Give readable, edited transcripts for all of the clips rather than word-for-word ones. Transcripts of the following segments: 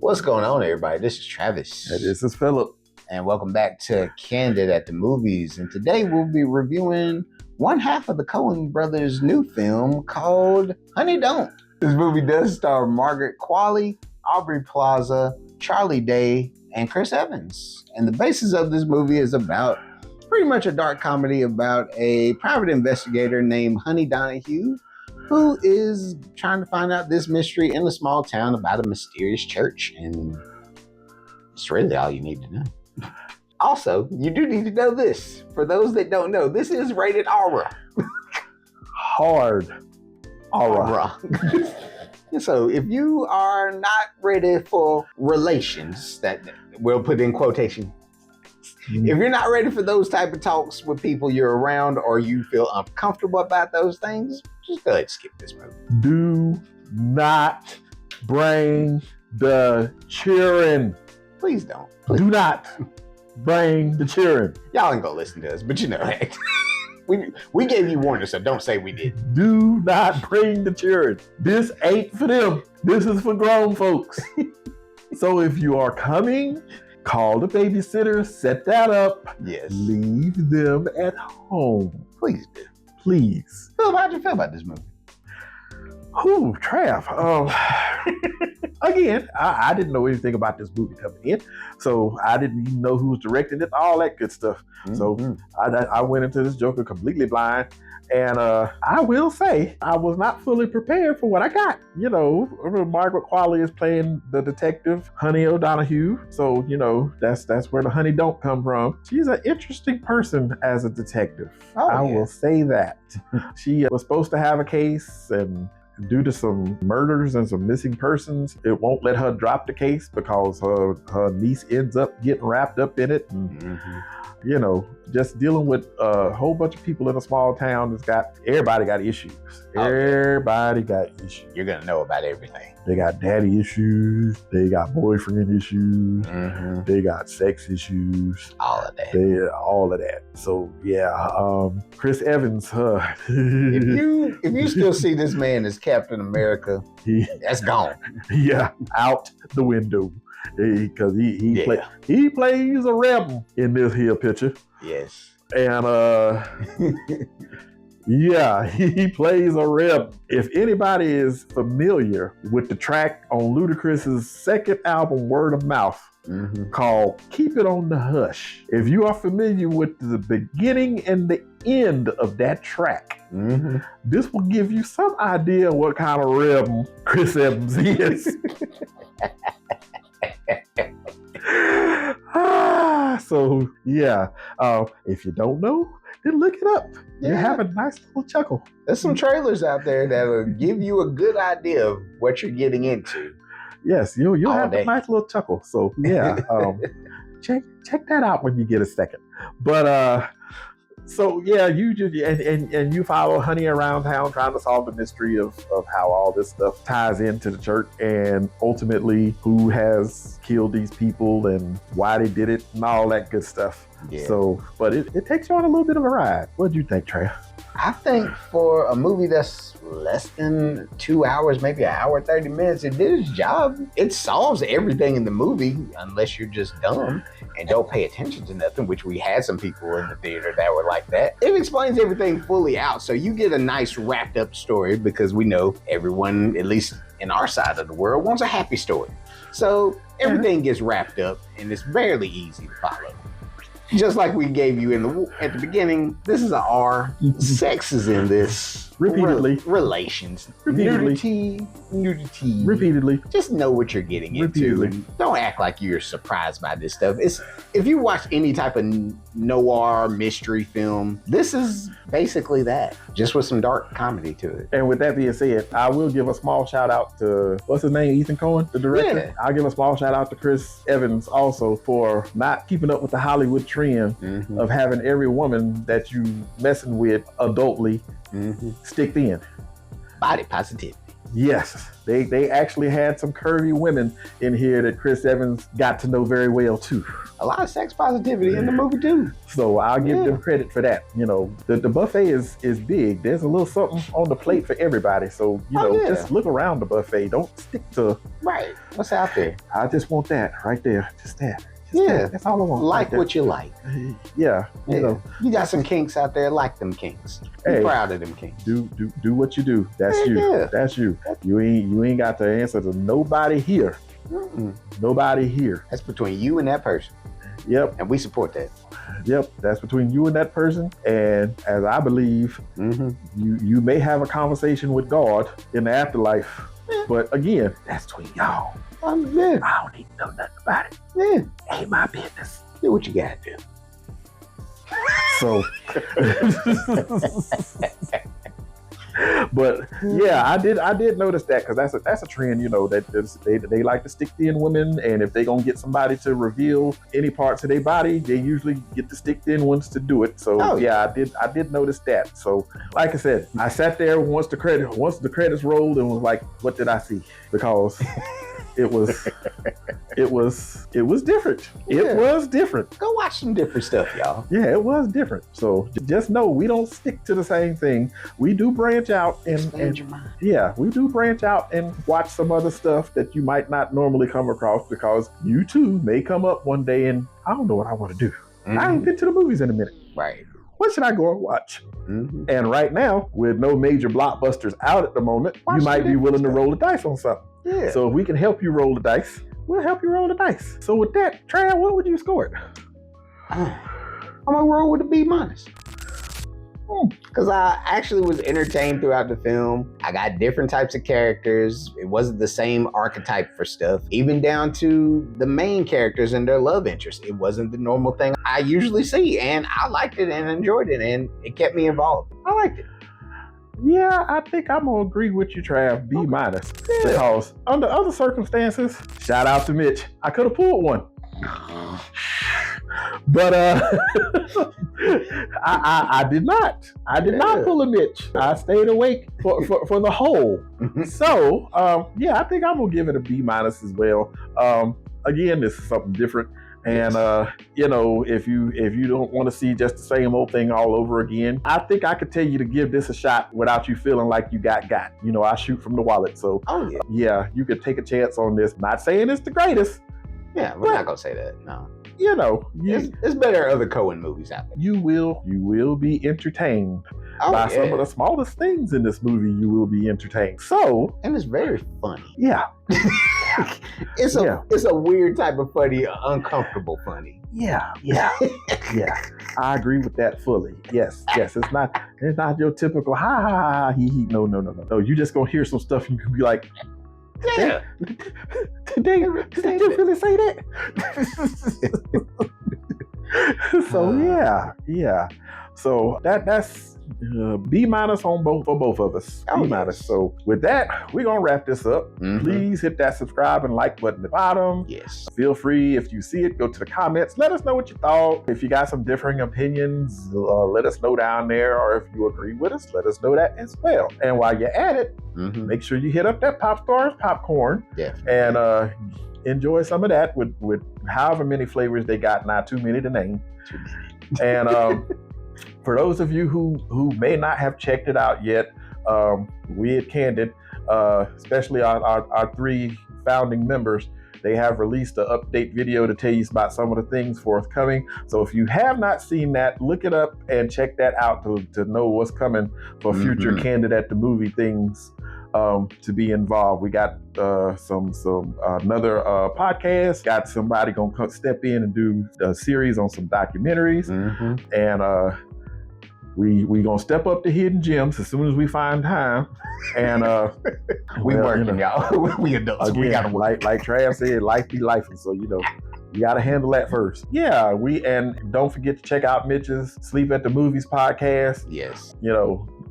What's going on, everybody? This is Travis. And this is Phillip. And welcome back to Candid at the Movies. And today we'll be reviewing one half of the Coen brothers' new film called Honey Don't. This movie does star Margaret Qualley, Aubrey Plaza, Charlie Day, and Chris Evans. And the basis of this movie is about pretty much a dark comedy about a private investigator named Honey Donahue, who is trying to find out this mystery in a small town about a mysterious church. And it's really all you need to know. Also, you do need to know this. For those that don't know, this is rated R. Hard R. So if you are not ready for relations, that we'll put in quotation, if you're not ready for those type of talks with people you're around, or you feel uncomfortable about those things, just go ahead and skip this movie. Do not bring the children. Please don't. Do not bring the children. Y'all ain't gonna listen to us, but you know, hey, we gave you warning, so don't say we did. Do not bring the children. This ain't for them. This is for grown folks. So if you are coming, call the babysitter, set that up. Yes. Leave them at home. Please do. Please. Phil, how'd you feel about this movie? Ooh, Trav. Again, I didn't know anything about this movie coming in, so I didn't even know who was directing it, all that good stuff. Mm-hmm. So I went into this Joker completely blind, and I will say I was not fully prepared for what I got. You know, Margaret Qualley is playing the detective Honey O'Donoghue, so you know that's where the honey don't come from. She's an interesting person as a detective. I will say that. She was supposed to have a case, and due to some murders and some missing persons, it won't let her drop the case because her niece ends up getting wrapped up in it. And, you know, just dealing with a whole bunch of people in a small town everybody got issues. Everybody got issues. You're gonna know about everything. They got daddy issues. They got boyfriend issues. They got sex issues. All of that. So yeah, Chris Evans. If you still see this man as Captain America, that's gone. Yeah, out the window. Because he plays a rebel in this here picture. Yes. And yeah, he plays a rebel. If anybody is familiar with the track on Ludacris's second album, Word of Mouth, called Keep It on the Hush, if you are familiar with the beginning and the end of that track, this will give you some idea what kind of rebel Chris Evans is. So yeah, if you don't know, then look it up. You have a nice little chuckle. There's some trailers out there that will give you a good idea of what you're getting into. You'll have a nice little chuckle. So yeah, check that out when you get a second. But so yeah, you just and you follow Honey around town trying to solve the mystery of how all this stuff ties into the church, and ultimately who has killed these people and why they did it and all that good stuff. Yeah. So, but it takes you on a little bit of a ride. What do you think, Trey? I think for a movie that's less than 2 hours, maybe an hour, 30 minutes, it did its job. It solves everything in the movie, unless you're just dumb and don't pay attention to nothing, which we had some people in the theater that were like that. It explains everything fully out, so you get a nice wrapped up story, because we know everyone, at least in our side of the world, wants a happy story. So everything gets wrapped up, and it's barely easy to follow. Just like we gave you at the beginning, this is an R. Sex is in this. Repeatedly. Relations. Repeatedly. Nudity. Repeatedly. Just know what you're getting into. And don't act like you're surprised by this stuff. If you watch any type of noir mystery film, this is basically that. Just with some dark comedy to it. And with that being said, I will give a small shout out to, what's his name, Ethan Coen, the director? Yeah. I'll give a small shout out to Chris Evans also for not keeping up with the Hollywood trend of having every woman that you messing with adultly stick in. Body positivity. Yes, they actually had some curvy women in here that Chris Evans got to know very well too. A lot of sex positivity in the movie too. So I'll give them credit for that. You know, the buffet is big. There's a little something on the plate for everybody. So, you know, just look around the buffet. Don't stick to what's out there. I just want that right there. Just that. That's all I want. Like what you like. Yeah. You know. You got some kinks out there, like them kinks. Be proud of them kinks. Do what you do. That's you. Yeah. That's you. You ain't got to answer to nobody here. Nobody here. That's between you and that person. Yep. And we support that. Yep. That's between you and that person. And as I believe, you may have a conversation with God in the afterlife. But again, that's between y'all. I don't need to know nothing about it. Ain't my business. Do what you gotta do. So, but yeah, I did notice that, because that's a trend, you know, that they like to stick thin women, and if they gonna get somebody to reveal any parts of their body, they usually get the stick thin ones to do it. So I did notice that. So like I said, I sat there once the credits rolled and was like, what did I see? Because it was different. It was different. Go watch some different stuff, y'all. Yeah, it was different. So just know we don't stick to the same thing. We do branch out and your mind. Yeah, we do branch out and watch some other stuff that you might not normally come across, because you too may come up one day and I don't know what I want to do. I haven't been to the movies in a minute. Right. What should I go and watch? And right now, with no major blockbusters out at the moment, you might be willing to roll the dice on something. Yeah. So if we can help you roll the dice, we'll help you roll the dice. So with that, Trav, what would you score it? I'm gonna roll with a B-. Because I actually was entertained throughout the film. I got different types of characters. It wasn't the same archetype for stuff. Even down to the main characters and their love interest. It wasn't the normal thing I usually see. And I liked it and enjoyed it. And it kept me involved. I liked it. Yeah, I think I'm gonna agree with you, Trav. B-. Because under other circumstances, shout out to Mitch, I could have pulled one. But I did not. I did not pull a Mitch. I stayed awake for the whole. So I think I'm gonna give it a B- as well. Again, this is something different. And you know, if you don't want to see just the same old thing all over again, I think I could tell you to give this a shot without you feeling like you got. You know, I shoot from the wallet, so yeah, you could take a chance on this. Not saying it's the greatest. Yeah, we're not gonna say that. No. You know, it's better other Coen movies out there. You will be entertained by some of the smallest things in this movie. You will be entertained. So, and it's very funny. Yeah. It's a weird type of funny, uncomfortable funny. Yeah. I agree with that fully. Yes. It's not your typical ha ha ha he. No. You just gonna hear some stuff and you can be like, yeah. Did they really say that? So yeah. So that's B- for both of us. B-. So with that, we're gonna wrap this up. Please hit that subscribe and like button at the bottom. Yes. Feel free, if you see it, go to the comments. Let us know what you thought. If you got some differing opinions, let us know down there. Or if you agree with us, let us know that as well. And while you're at it, make sure you hit up that Pop Stars popcorn. And enjoy some of that with however many flavors they got. Not too many to name. And for those of you who may not have checked it out yet, we at Candid, especially our 3 founding members, they have released an update video to tell you about some of the things forthcoming. So if you have not seen that, look it up and check that out to know what's coming for future Candid at the Movie things to be involved. We got some another podcast. Got somebody gonna step in and do a series on some documentaries, and we gonna step up the hidden gems as soon as we find time. And we working, y'all. We adults. Again, we gotta work. Like Trav said, life be life, and so you gotta handle that first. Yeah, and don't forget to check out Mitch's Sleep at the Movies podcast. Yes.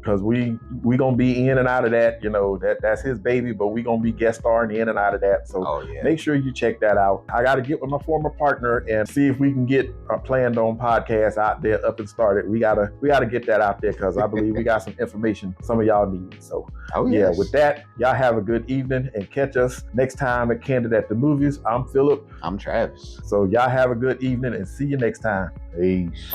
because we gonna be in and out of that. That's his baby, but we gonna be guest starring in and out of that. So make sure you check that out. I got to get with my former partner and see if we can get a planned on podcast out there up and started. We gotta get that out there, because I believe we got some information some of y'all need. So with that, y'all have a good evening and catch us next time at Candid at the Movies. I'm Phillip. I'm Travis. So y'all have a good evening and see you next time. Peace.